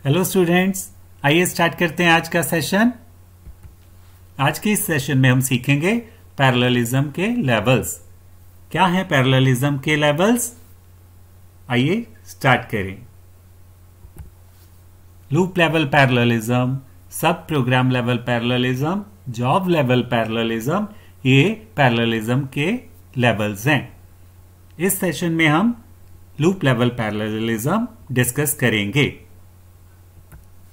Hello students, आइए start करते हैं आज का सेशन। आज के इस सेशन में हम सीखेंगे पैरेललिज्म के लेवल्स। क्या है पैरेललिज्म के लेवल्स? आइए स्टार्ट करें। Loop level parallelism, sub program level parallelism, job level parallelism, ये पैरेललिज्म के लेवल्स हैं। इस सेशन में हम लूप लेवल पैरेललिज्म डिस्कस करेंगे।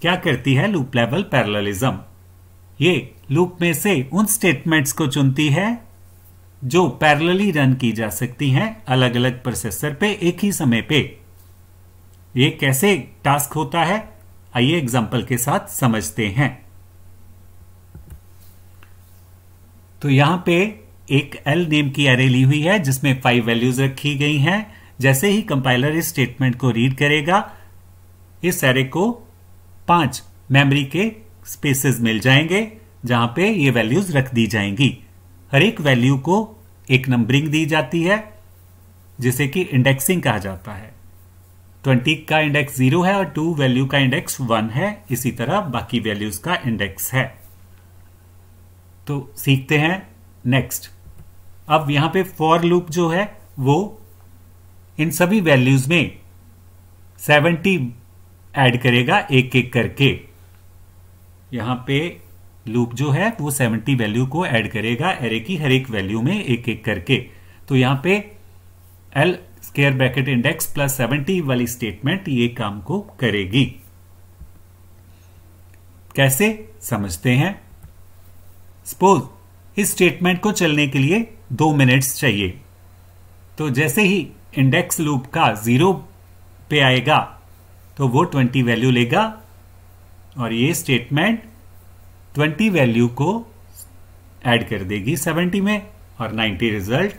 क्या करती है लूप लेवल पैरेललिज्म? ये लूप में से उन स्टेटमेंट्स को चुनती है जो पैरेलली रन की जा सकती हैं अलग अलग प्रोसेसर पे एक ही समय पे। ये कैसे टास्क होता है, आइए एग्जांपल के साथ समझते हैं। तो यहां पे एक L नेम की एरे ली हुई है जिसमें 5 वैल्यूज रखी गई हैं। जैसे ही कंपाइलर इस स्टेटमेंट को रीड करेगा, इस एरे को 5 मेमोरी के स्पेसेस मिल जाएंगे जहां पे ये वैल्यूज रख दी जाएंगी। हर एक वैल्यू को एक नंबरिंग दी जाती है जिसे कि इंडेक्सिंग कहा जाता है। 20 का इंडेक्स 0 है और 2 वैल्यू का इंडेक्स 1 है। इसी तरह बाकी वैल्यूज का इंडेक्स है। तो सीखते हैं नेक्स्ट। अब यहां पे फॉर लूप जो है वो इन सभी वैल्यूज में 70 ऐड करेगा एक एक करके। यहां पे लूप जो है वो 70 वैल्यू को ऐड करेगा एरे की हर एक वैल्यू में एक एक करके। तो यहां पे L square bracket index plus 70 वाली स्टेटमेंट ये काम को करेगी। कैसे समझते हैं? सपोज इस स्टेटमेंट को चलने के लिए 2 मिनट्स चाहिए। तो जैसे ही इंडेक्स लूप का 0 पे आएगा तो वो 20 वैल्यू लेगा और ये स्टेटमेंट 20 वैल्यू को ऐड कर देगी 70 में और 90 रिजल्ट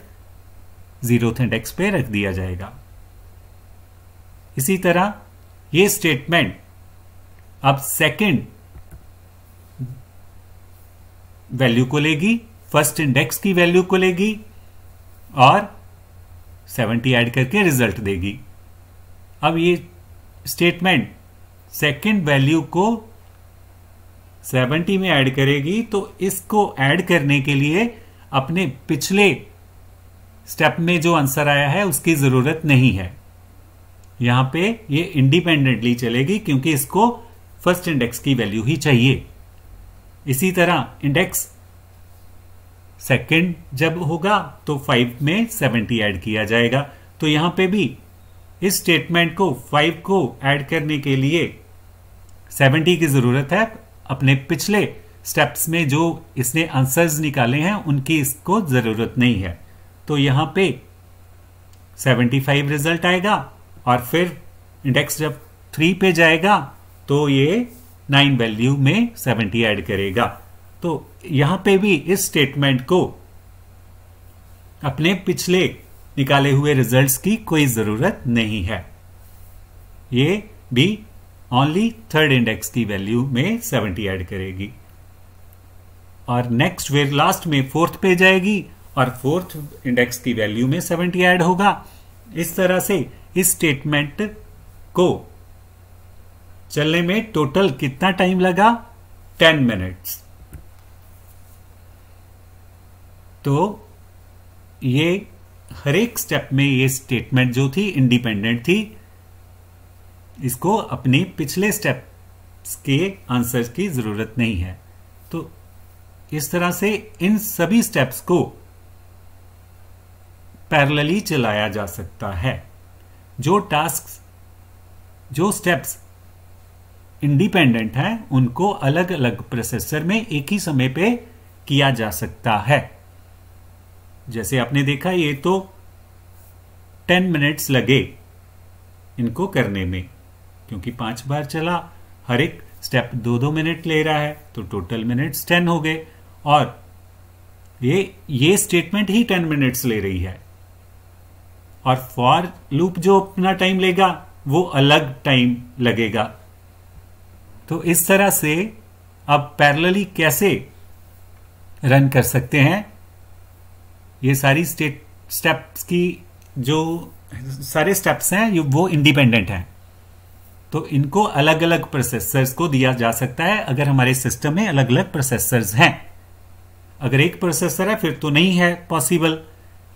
0th इंडेक्स पे रख दिया जाएगा। इसी तरह ये स्टेटमेंट अब सेकंड वैल्यू को लेगी, फर्स्ट इंडेक्स की वैल्यू को लेगी और 70 ऐड करके रिजल्ट देगी। अब ये स्टेटमेंट सेकंड वैल्यू को 70 में ऐड करेगी, तो इसको ऐड करने के लिए अपने पिछले स्टेप में जो आंसर आया है उसकी जरूरत नहीं है। यहां पे ये इंडिपेंडेंटली चलेगी क्योंकि इसको फर्स्ट इंडेक्स की वैल्यू ही चाहिए। इसी तरह इंडेक्स सेकंड जब होगा तो 5 में 70 ऐड किया जाएगा। तो यहां पे भी इस स्टेटमेंट को 5 को ऐड करने के लिए 70 की जरूरत है। अपने पिछले स्टेप्स में जो इसने आंसर्स निकाले हैं उनकी इसको जरूरत नहीं है। तो यहां पे 75 रिजल्ट आएगा और फिर इंडेक्स जब 3 पे जाएगा तो ये 9 वैल्यू में 70 ऐड करेगा। तो यहां पे भी इस स्टेटमेंट को अपने पिछले निकाले हुए रिजल्ट्स की कोई जरूरत नहीं है। ये भी ओनली थर्ड इंडेक्स की वैल्यू में 70 ऐड करेगी और नेक्स्ट फिर लास्ट में 4th पे जाएगी और 4th इंडेक्स की वैल्यू में 70 ऐड होगा। इस तरह से इस स्टेटमेंट को चलने में टोटल कितना टाइम लगा? 10 मिनट्स। तो ये हर एक स्टेप में ये स्टेटमेंट जो थी इंडिपेंडेंट थी। इसको अपने पिछले स्टेप्स के आंसर्स की जरूरत नहीं है। तो इस तरह से इन सभी स्टेप्स को पैरेलली चलाया जा सकता है। जो स्टेप्स इंडिपेंडेंट हैं उनको अलग अलग प्रोसेसर में एक ही समय पे किया जा सकता है। जैसे आपने देखा ये तो 10 मिनट्स लगे इनको करने में, क्योंकि 5 बार चला, हर एक स्टेप 2-2 मिनट ले रहा है तो टोटल मिनट्स 10 हो गए। और ये स्टेटमेंट ही 10 मिनट्स ले रही है और फॉर लूप जो अपना टाइम लेगा वो अलग टाइम लगेगा। तो इस तरह से अब पैरेलली कैसे रन कर सकते हैं? ये सारी स्टेप्स की जो सारे स्टेप्स हैं वो इंडिपेंडेंट हैं। तो इनको अलग अलग प्रोसेसर्स को दिया जा सकता है अगर हमारे सिस्टम में अलग अलग प्रोसेसर्स हैं। अगर एक प्रोसेसर है फिर तो नहीं है पॉसिबल।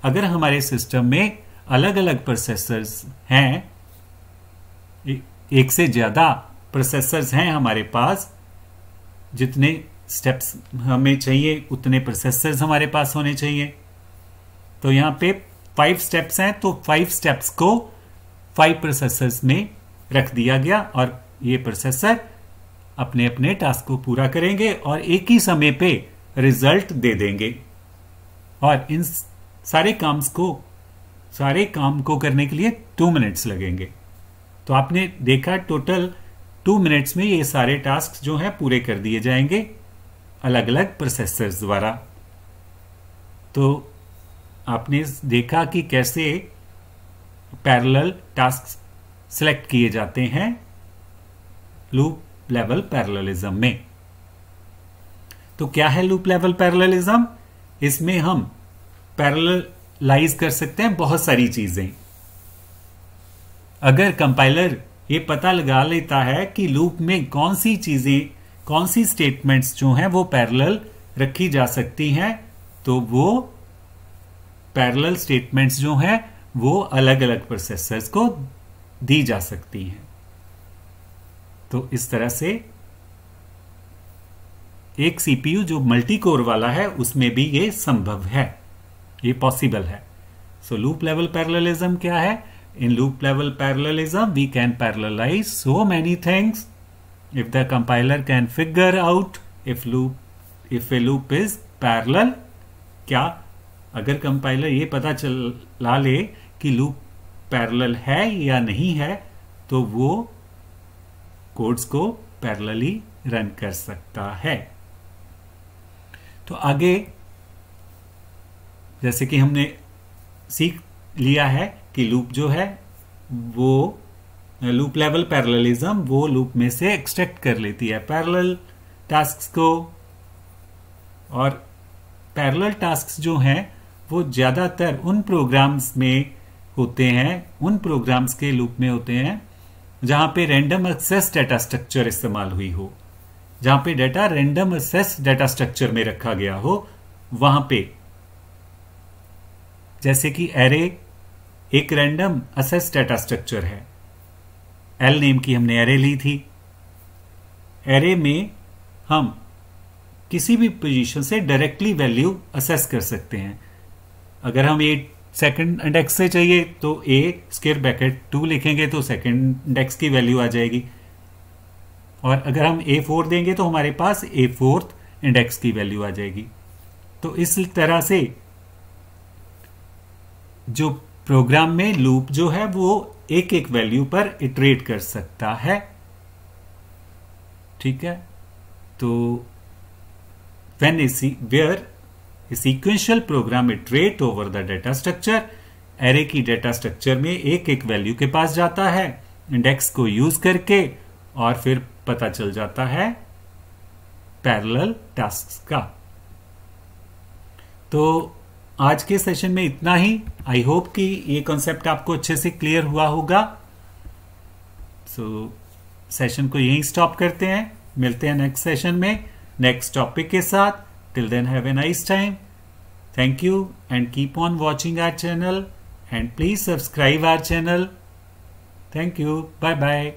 अगर हमारे सिस्टम में अलग अलग प्रोसेसर्स हैं, एक से ज्यादा प्रोसेसर्स हैं हमारे पास, जितने स्टेप्स हमें चाहिए उतने प्रोसेसर्स हमारे पास होने चाहिए। तो यहां पे 5 स्टेप्स हैं, तो 5 स्टेप्स को 5 प्रोसेसर्स में रख दिया गया और ये प्रोसेसर अपने अपने टास्क को पूरा करेंगे और एक ही समय पे रिजल्ट दे देंगे। और इन सारे काम को करने के लिए 2 मिनट्स लगेंगे। तो आपने देखा टोटल 2 मिनट्स में ये सारे टास्क जो हैं पूरे कर दिए जाएंगे अलग अलग प्रोसेसर्स द्वारा। तो आपने देखा कि कैसे पैरेलल टास्क सिलेक्ट किए जाते हैं लूप लेवल पैरेललिज्म में। तो क्या है लूप लेवल पैरेललिज्म? इसमें हम पैरेललाइज कर सकते हैं बहुत सारी चीजें। अगर कंपाइलर ये पता लगा लेता है कि लूप में कौन सी चीजें, कौन सी स्टेटमेंट्स जो हैं वो पैरेलल रखी जा सकती हैं, तो वो पैरेलल स्टेटमेंट्स जो हैं वो अलग अलग प्रोसेसर्स को दी जा सकती हैं। तो इस तरह से एक सीपीयू जो मल्टी कोर वाला है उसमें भी ये संभव है, ये पॉसिबल है। सो लूप लेवल पैरेललिज्म क्या है? In loop level parallelism, we can parallelize so many things if the compiler can figure out if a loop is parallel. क्या अगर कंपाइलर ये पता चला ले कि लूप पैरेलल है या नहीं है, तो वो कोड्स को पैरेलली रन कर सकता है। तो आगे जैसे कि हमने सीख लिया है कि लूप जो है वो लूप लेवल पैरेललिज्म वो लूप में से एक्सट्रैक्ट कर लेती है पैरेलल टास्क्स को। और पैरेलल टास्क्स जो हैं वो ज्यादातर उन प्रोग्राम्स में होते हैं, उन प्रोग्राम्स के लूप में होते हैं जहां पे रैंडम एक्सेस डाटा स्ट्रक्चर इस्तेमाल हुई हो, जहां पे data random access data structure में रखा गया हो। वहां पे जैसे कि एरे एक रैंडम असेस डाटा स्ट्रक्चर है, एल नेम की हमने एरे ली थी। एरे में हम किसी भी पोजीशन से डायरेक्टली वैल्यू असेस कर सकते हैं। अगर हम ए सेकंड इंडेक्स से चाहिए तो ए स्क्वायर ब्रैकेट 2 लिखेंगे तो सेकंड इंडेक्स की वैल्यू आ जाएगी। और अगर हम A4 देंगे तो हमारे पास A4th इंडेक्स की वैल्यू आ जाएगी। तो इस तरह से जो प्रोग्राम में लूप जो है वो एक एक वैल्यू पर इटरेट कर सकता है। ठीक है, तो where a sequential program iterate over the data structure, array की डाटा स्ट्रक्चर में एक एक वैल्यू के पास जाता है इंडेक्स को यूज करके, और फिर पता चल जाता है पैरेलल टास्क्स का। तो आज के सेशन में इतना ही। आई होप कि ये कॉन्सेप्ट आपको अच्छे से क्लियर हुआ होगा। सो सेशन को यहीं स्टॉप करते हैं, मिलते हैं नेक्स्ट सेशन में नेक्स्ट टॉपिक के साथ। Till then have a nice time. Thank you and keep on watching our channel and please subscribe our channel. Thank you, bye bye.